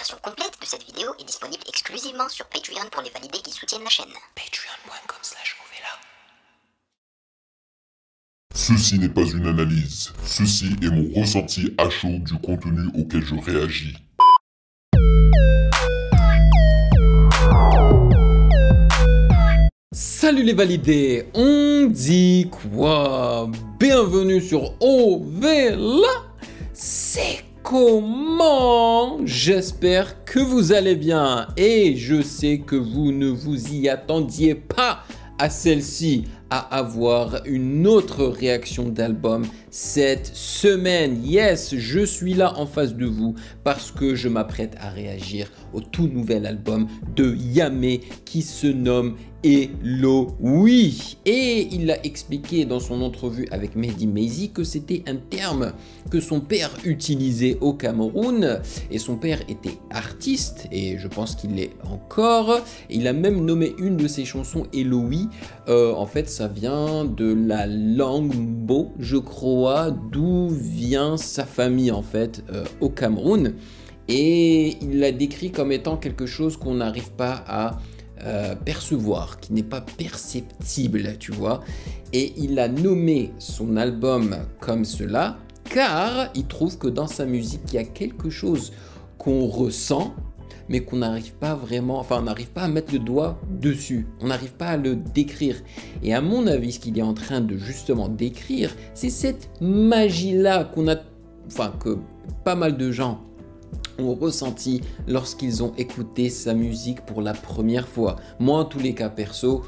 version complète de cette vidéo est disponible exclusivement sur Patreon pour les validés qui soutiennent la chaîne. Patreon.com/Ovela. Ceci n'est pas une analyse, ceci est mon ressenti à chaud du contenu auquel je réagis. Salut les validés, on dit quoi? Bienvenue sur Ovela. C'est comment? J'espère que vous allez bien et je sais que vous ne vous y attendiez pas à celle-ci, à avoir une autre réaction d'album cette semaine. Yes, je suis là en face de vous parce que je m'apprête à réagir au tout nouvel album de Yamé qui se nomme Hello. Oui, et il a expliqué dans son entrevue avec Mehdi Maizi que c'était un terme que son père utilisait au Cameroun et son père était artiste et je pense qu'il l'est encore. Il a même nommé une de ses chansons Eloï. En fait, ça vient de la langue Mbo, je crois, d'où vient sa famille en fait au Cameroun. Et il l'a décrit comme étant quelque chose qu'on n'arrive pas à percevoir, qui n'est pas perceptible, tu vois. Et il a nommé son album comme cela, car il trouve que dans sa musique, il y a quelque chose qu'on ressent, mais qu'on n'arrive pas vraiment, enfin on n'arrive pas à mettre le doigt dessus, on n'arrive pas à le décrire. Et à mon avis, ce qu'il est en train de justement décrire, c'est cette magie-là qu'on a, enfin que pas mal de gens ont ressenti lorsqu'ils ont écouté sa musique pour la première fois. Moi, en tous les cas perso,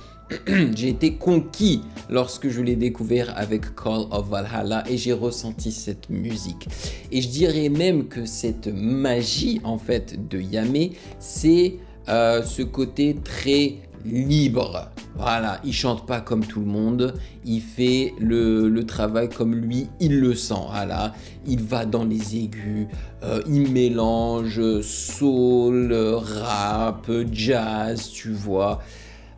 j'ai été conquis lorsque je l'ai découvert avec Call of Valhalla et j'ai ressenti cette musique. Et je dirais même que cette magie en fait de Yamé, c'est ce côté très libre. Voilà, il chante pas comme tout le monde, il fait le travail comme lui, il le sent. Voilà, il va dans les aigus, il mélange soul, rap, jazz, tu vois.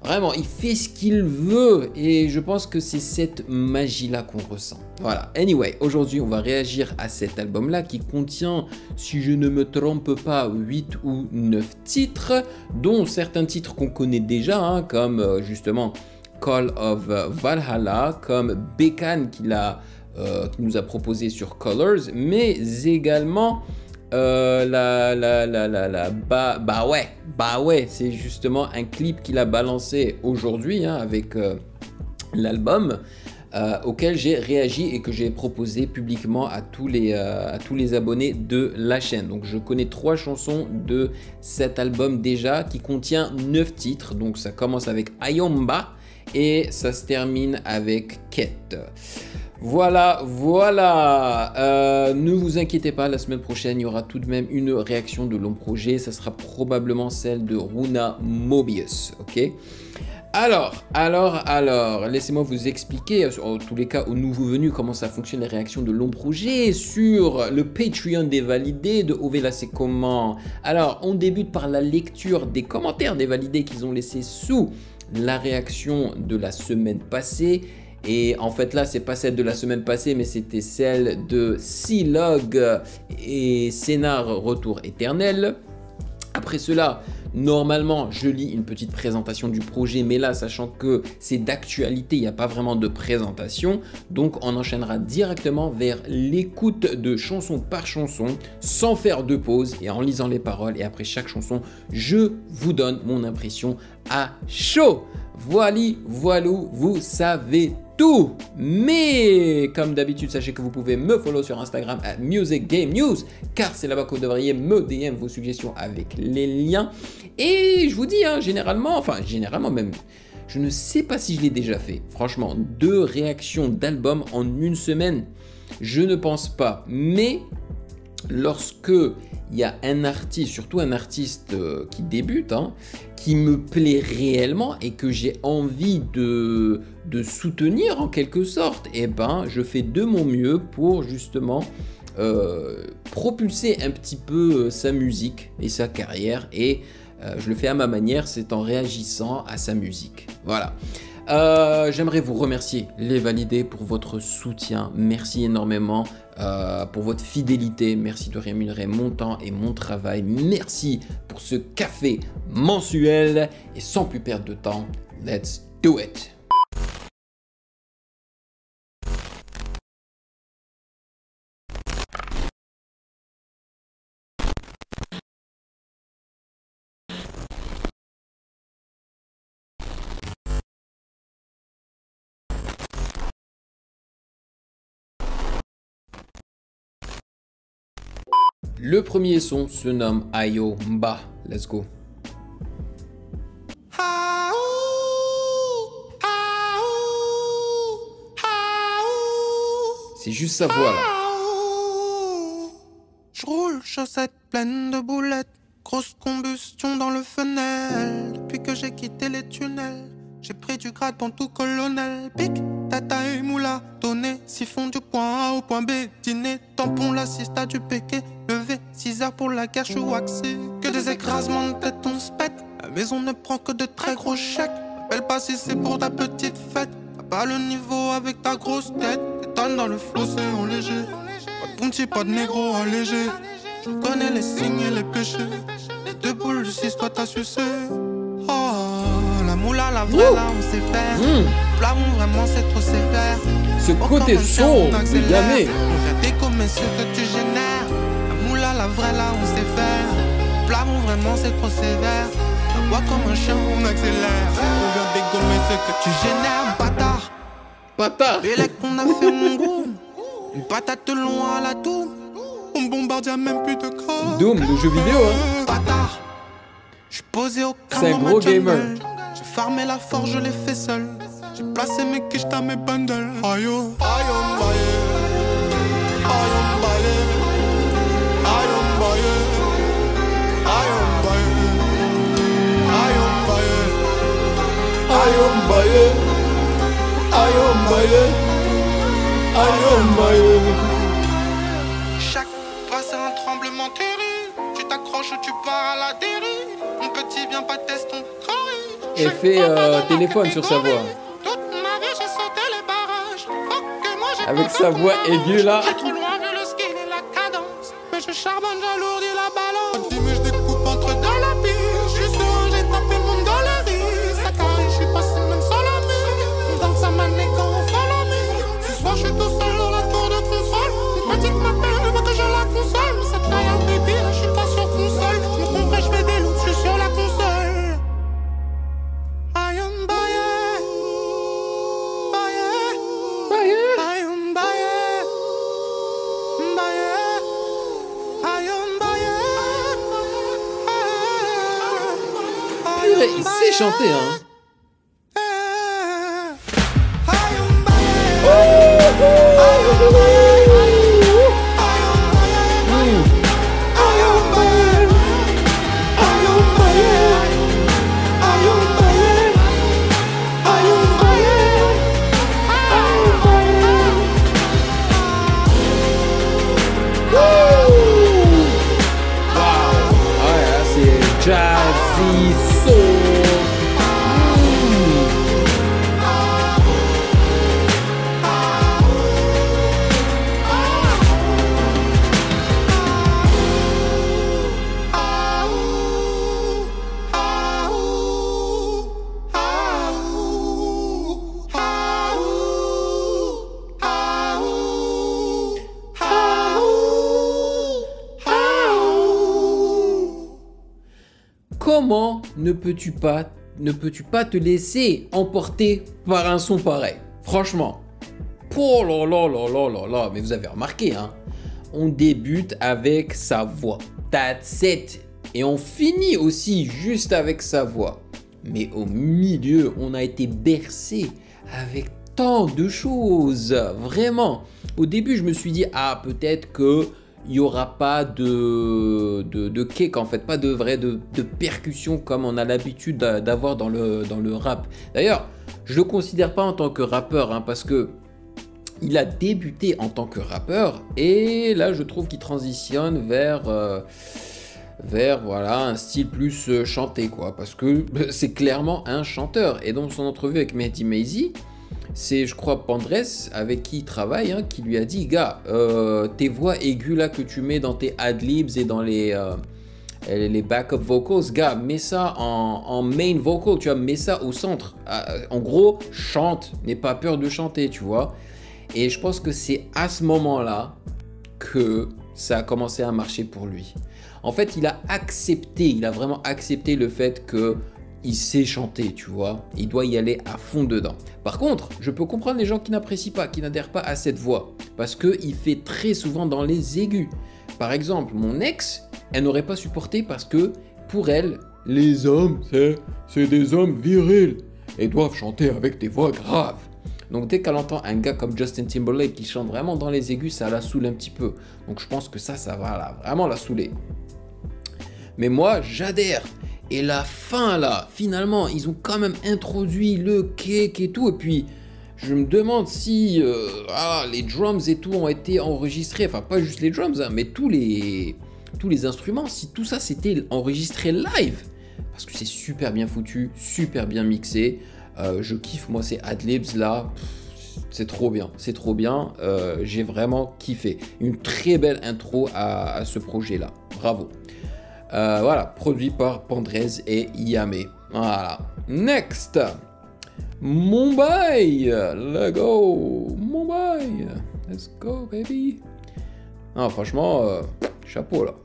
Vraiment, il fait ce qu'il veut et je pense que c'est cette magie-là qu'on ressent. Voilà. Anyway, aujourd'hui, on va réagir à cet album-là qui contient, si je ne me trompe pas, 8 ou 9 titres, dont certains titres qu'on connaît déjà, hein, comme justement Call of Valhalla, comme Bekan qui nous a proposé sur Colors, mais également bah ouais, c'est justement un clip qu'il a balancé aujourd'hui hein, avec l'album auquel j'ai réagi et que j'ai proposé publiquement à tous les abonnés de la chaîne. Donc je connais 3 chansons de cet album déjà qui contient 9 titres. Donc ça commence avec Ayomba et ça se termine avec Quête. Voilà, ne vous inquiétez pas, la semaine prochaine, il y aura tout de même une réaction de long projet. Ça sera probablement celle de Runa Mobius, ok? Alors, laissez-moi vous expliquer, en tous les cas aux nouveaux venus, comment ça fonctionne les réactions de long projet sur le Patreon des validés de Ovela. C'est comment? Alors, on débute par la lecture des commentaires des validés qu'ils ont laissés sous la réaction de la semaine passée. Et en fait là, c'est pas celle de la semaine passée, mais c'était celle de C-Log et Scénar Retour Éternel. Après cela, normalement, je lis une petite présentation du projet, mais là, sachant que c'est d'actualité, il n'y a pas vraiment de présentation. Donc, on enchaînera directement vers l'écoute de chanson par chanson, sans faire de pause et en lisant les paroles. Et après chaque chanson, je vous donne mon impression à chaud. Voilou, vous savez tout. Mais comme d'habitude, sachez que vous pouvez me follow sur Instagram à Music Game News, car c'est là-bas que vous devriez me DM vos suggestions avec les liens. Et je vous dis, hein, généralement même, je ne sais pas si je l'ai déjà fait. Franchement, 2 réactions d'albums en une semaine, je ne pense pas. Mais lorsque il y a un artiste, surtout un artiste qui débute, hein, qui me plaît réellement et que j'ai envie de soutenir en quelque sorte, et ben je fais de mon mieux pour justement propulser un petit peu sa musique et sa carrière, et je le fais à ma manière, c'est en réagissant à sa musique. Voilà. j'aimerais vous remercier, les validés, pour votre soutien. Merci énormément pour votre fidélité. Merci de rémunérer mon temps et mon travail. Merci pour ce café mensuel. Et sans plus perdre de temps, let's do it! Le premier son se nomme Ayo Mba. Let's go. C'est juste sa voix là. Je roule, chaussettes pleines de boulettes. Grosse combustion dans le fenêtre. Depuis que j'ai quitté les tunnels, j'ai pris du grade en tout colonel. Pic, tata et moula, donné, siphon du point A au point B. Dîner, tampon, l'assist à du péqué. Levé, 6 heures pour la guerre, je suis waxé. Que des écrasements de tête, on se pète. La maison ne prend que de très gros chèques. M'appelle pas si c'est pour ta petite fête. T'as pas le niveau avec ta grosse tête. T'étonnes dans le flot, c'est en léger. Pas de punti, pas de négro allégé. Je connais les signes et les péchés. Les deux boules du 6, toi t'as sucé. Oh, la moula, la vraie, là on sait faire. Plafond, vraiment c'est trop sévère. Ce côté son, c'est jamais. On vient décommer ce que tu génères. La moula, la vraie, là on sait faire. Plafond, vraiment c'est trop sévère. La voix comme un chien, on accélère. On vient dégommer ce que tu génères, bâtard. Bâtard. Les legs qu'on a fait mon goût. Une patate de loin à la toux. On bombarde, y'a même plus de corps. Doom, le jeu vidéo, hein. Bâtard. J'suis posé au crâne. C'est un gros gamer. J'ai farmé la forge, je l'ai fait seul. J'ai placé mes quiches dans mes bundles. Ayo, ayo, mbaye. Ayo, mbaye. Ayo, mbaye. Ayo, mbaye. Ayo, mbaye. Ayo, mbaye. Ayo, mbaye. Ayo, mbaye. Chaque pas c'est un tremblement terrible. Tu t'accroches ou tu pars à la dérive. Mon petit viens pas tester ton corps. Et fait téléphone sur sa voix. Toute ma vie j'ai sauté les barrages. Que moi, j'ai Avec pas sa fait voix courage. aiguë là. J'ai trop loin vu le ski et la cadence. Mais je charbonne, j'alourdis la balance. Mais je découpe entre dans la pire. Je suis sûr, j'ai tapé le monde dans la vie. Ça carré, je suis passé même sans la mine. Donc ça m'a né quand on fait la mine. Ce soir je suis tout seul dans la tour de contrôle. Une petite m'appelle, elle veut que je la console. Ça travaille un bébé, là je suis pas sur console. Je me comprends, je fais des loups, je suis sur la console. I am Baye. Baye. Baye. I am Baye. Baye. I am Baye. Purée, il sait chanter, hein. Jazzy soul. Comment ne peux-tu pas te laisser emporter par un son pareil? Franchement. Oh là là là là là là. Mais vous avez remarqué, hein? On débute avec sa voix. That's it. Et on finit aussi juste avec sa voix. Mais au milieu, on a été bercé avec tant de choses. Vraiment. Au début, je me suis dit, ah, peut-être que il n'y aura pas de kick, en fait, pas de percussion comme on a l'habitude d'avoir dans le rap. D'ailleurs, je ne le considère pas en tant que rappeur, hein, parce que il a débuté en tant que rappeur et là, je trouve qu'il transitionne vers vers voilà, un style plus chanté, quoi. Parce que c'est clairement un chanteur. Et dans son entrevue avec Mehdi Maizi, c'est, je crois, Pandrez, avec qui il travaille, hein, qui lui a dit, gars, tes voix aiguës là que tu mets dans tes ad-libs et dans les backup vocals, gars, mets ça en main vocal, tu vois, mets ça au centre. En gros, chante, n'aie pas peur de chanter, tu vois. Et je pense que c'est à ce moment-là que ça a commencé à marcher pour lui. En fait, il a vraiment accepté le fait qu'il sait chanter, tu vois. Il doit y aller à fond dedans. Par contre, je peux comprendre les gens qui n'apprécient pas, qui n'adhèrent pas à cette voix. Parce qu'il fait très souvent dans les aigus. Par exemple, mon ex, elle n'aurait pas supporté parce que pour elle, les hommes, c'est des hommes virils et doivent chanter avec des voix graves. Donc dès qu'elle entend un gars comme Justin Timberlake qui chante vraiment dans les aigus, ça la saoule un petit peu. Donc je pense que ça va vraiment la saouler. Mais moi, j'adhère. Et la fin là, finalement, ils ont quand même introduit le kick et tout. Et puis, je me demande si les drums et tout ont été enregistrés. Enfin, pas juste les drums, hein, mais tous les instruments. Si tout ça c'était enregistré live. Parce que c'est super bien foutu, super bien mixé. Je kiffe, moi, ces ad-libs là. C'est trop bien, c'est trop bien. J'ai vraiment kiffé. Une très belle intro à ce projet là. Bravo. Voilà, produit par Pandrez et Yamé. Voilà. Next, Mumbai. Let's go, Mumbai. Let's go, baby. Ah, franchement, chapeau là.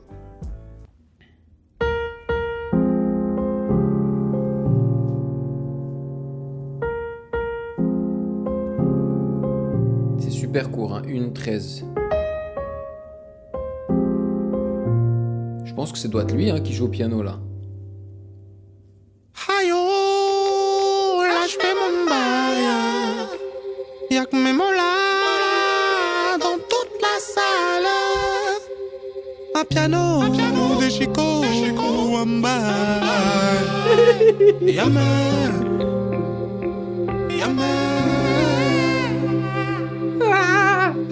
C'est super court, hein, 1:13. Je pense que ça doit être lui qui joue au piano là. Aïe, oh, là je fais mon bail. Y'a que mes mots là dans toute la salle. Un piano, des chicots, un bail. Yamé, yamé.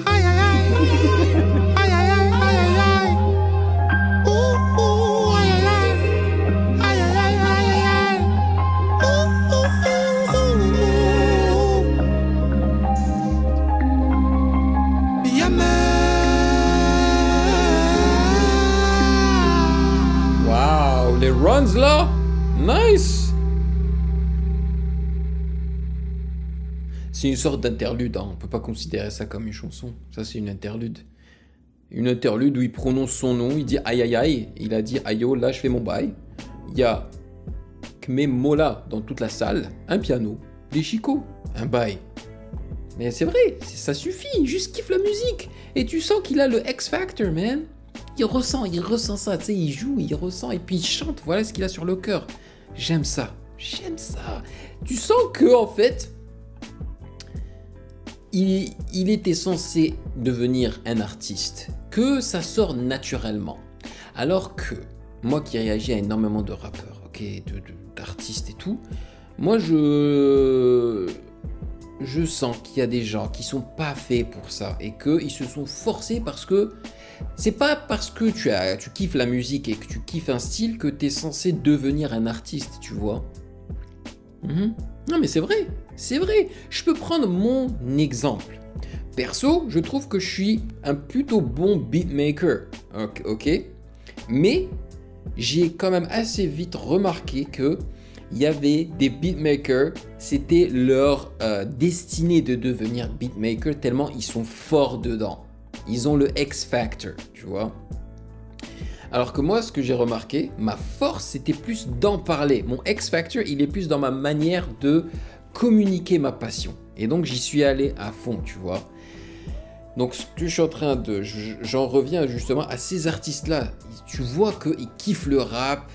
Aïe, aïe, aïe. Aïe, aïe, aïe, aïe, aïe, aïe. Waouh, les runs là, nice. C'est une sorte d'interlude, hein. On peut pas considérer ça comme une chanson. Ça c'est une interlude. Une interlude où il prononce son nom, il dit aïe aïe aïe, il a dit aïe oh, là je fais mon bail. Il y a Kme Mola dans toute la salle, un piano, des chicots, un bail. Mais c'est vrai, ça suffit, juste kiffe la musique. Et tu sens qu'il a le X Factor, man. Il ressent ça, tu sais, il joue, il ressent, et puis il chante, voilà ce qu'il a sur le cœur. J'aime ça. Tu sens que, en fait, il était censé devenir un artiste, que ça sort naturellement. Alors que, moi qui réagis à énormément de rappeurs, ok, d'artistes et tout, moi je sens qu'il y a des gens qui sont pas faits pour ça et qu'ils se sont forcés parce que c'est pas parce que tu kiffes la musique et que tu kiffes un style que tu es censé devenir un artiste, tu vois. Non mais c'est vrai. Je peux prendre mon exemple. Perso, je trouve que je suis un plutôt bon beatmaker, ok. Mais j'ai quand même assez vite remarqué que il y avait des beatmakers, c'était leur destinée de devenir beatmaker tellement ils sont forts dedans. Ils ont le X Factor, tu vois. Alors que moi, ce que j'ai remarqué, ma force, c'était plus d'en parler. Mon X Factor, il est plus dans ma manière de communiquer ma passion. Et donc, j'y suis allé à fond, tu vois. Donc, ce que je suis en train de... J'en reviens justement à ces artistes-là. Tu vois qu'ils kiffent le rap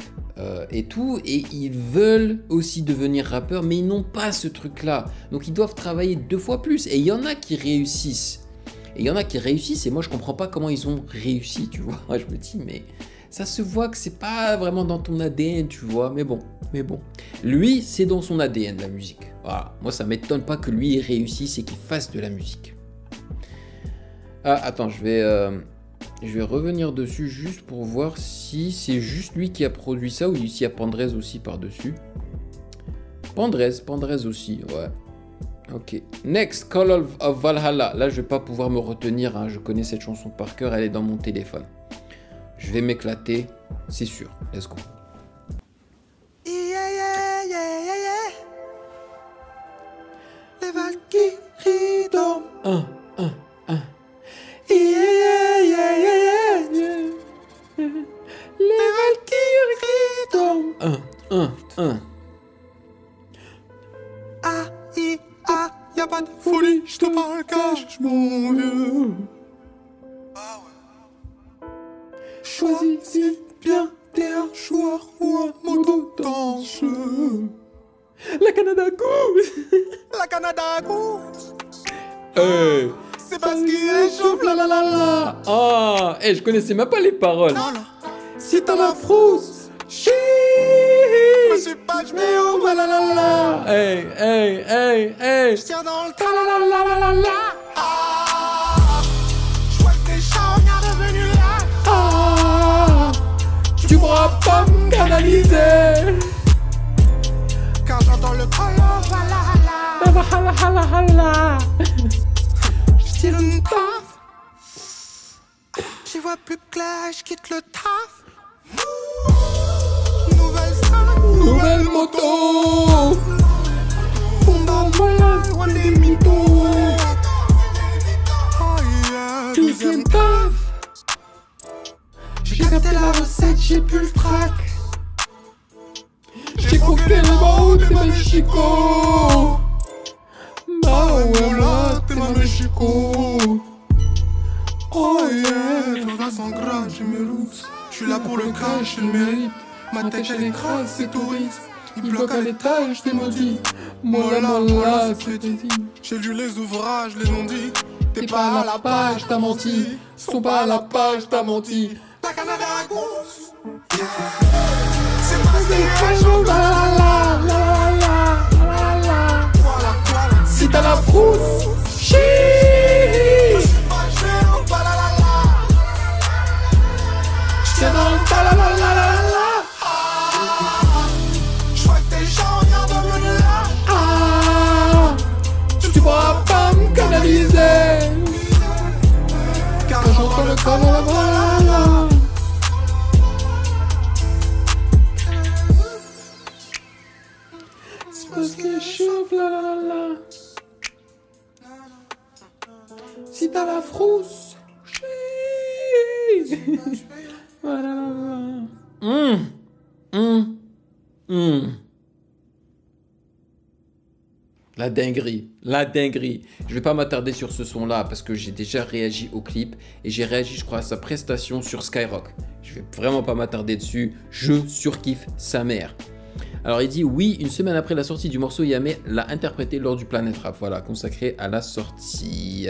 et tout, et ils veulent aussi devenir rappeurs, mais ils n'ont pas ce truc-là. Donc, ils doivent travailler 2 fois plus. Et il y en a qui réussissent. Et il y en a qui réussissent, et moi, je comprends pas comment ils ont réussi, tu vois. Je me dis, mais ça se voit que c'est pas vraiment dans ton ADN, tu vois. Mais bon. Lui, c'est dans son ADN, la musique. Voilà. Moi, ça m'étonne pas que lui, il réussisse et qu'il fasse de la musique. Ah, attends, je vais Je vais revenir dessus juste pour voir si c'est juste lui qui a produit ça ou s'il y a Pandrez aussi par-dessus. Pandrez aussi, ouais. Ok. Next, Call of Valhalla. Là, je vais pas pouvoir me retenir, hein. Je connais cette chanson par cœur, elle est dans mon téléphone. Je vais m'éclater, c'est sûr. Let's go. Les Valkyries dorment. 1. Les Valkyries dorment. 1. Y'a pas de folie, je te parle cash, mon vieux. Choisis bien, t'es un joueur ou un moto-danseux. La Canada Goose. La Canada Goose. Hey. C'est parce qu'il réchauffe la la la la. Ah, hey, je connaissais même pas les paroles. Non, non. Si t'as la frousse, chi. Monsieur Patch, mais oh, la la la la. Hey. Je tiens dans le ta la la la la la la. Ah, je vois que t'es charognard devenu là. Ah, tu pourras pas me canaliser. Quand j'entends le color, Hala. je tire une taf. J'y vois plus clair, je quitte le taf. Nouvelle moto. Bomba moyen, loin des mythos. Oh yeah, deuxième taf. J'ai capté la recette, j'ai plus le track. J'ai croqué le mot, t'es ma Mexico. Bah ouais, là, t'es ma Mexico. Oh yeah, dans la sangra, j'ai mes roots. J'suis là pour le cash, je le mérite. Ma tête elle écrase, c'est touriste. Il bloque à l'étage, t'es maudit. Mola, c'est dit. J'ai lu les ouvrages, les non-dits. T'es pas à la page, t'as menti. Sont pas à la page, t'as menti. La Canada Goose. C'est pas des réchauffe, la la la. Si t'as la frousse, chi. J'tiens dans le ta la la la la la. J'vois que t'es charognard devenu là. Ah, tu pourras pas me canaliser. Car j'entends le col de la voilà. C'est parce que je chauffe la la la la. Si t'as la frousse, voilà. La dinguerie. Je vais pas m'attarder sur ce son-là parce que j'ai déjà réagi au clip et j'ai réagi, je crois, à sa prestation sur Skyrock. Je vais vraiment pas m'attarder dessus. Je surkiffe sa mère. Alors il dit oui, une semaine après la sortie du morceau, Yamé l'a interprété lors du Planet Rap, voilà, consacré à la sortie.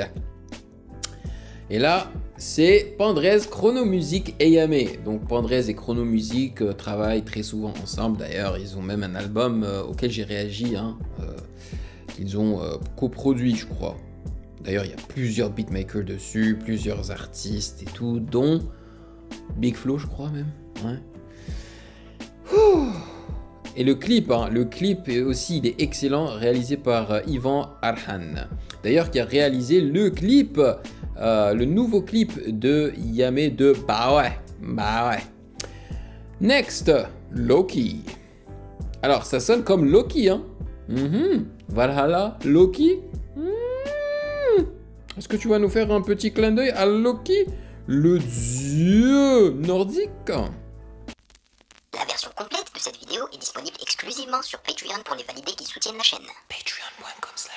Et là, c'est Pandrez, Chronomusic et Yamé. Donc Pandrez et Chronomusic travaillent très souvent ensemble. D'ailleurs, ils ont même un album auquel j'ai réagi, hein, qu'ils ont coproduit, je crois. D'ailleurs, il y a plusieurs beatmakers dessus, plusieurs artistes et tout, dont Big Flo, je crois même. Ouais. Et le clip aussi, il est excellent, réalisé par Ivan Arhan. D'ailleurs, qui a réalisé le clip, le nouveau clip de Yamé de Bah ouais. Next, Loki. Alors, ça sonne comme Loki, hein. Valhalla, Loki. Est-ce que tu vas nous faire un petit clin d'œil à Loki, le dieu nordique? La version complète de cette vidéo est disponible exclusivement sur Patreon pour les validés qui soutiennent la chaîne. Patreon.com/.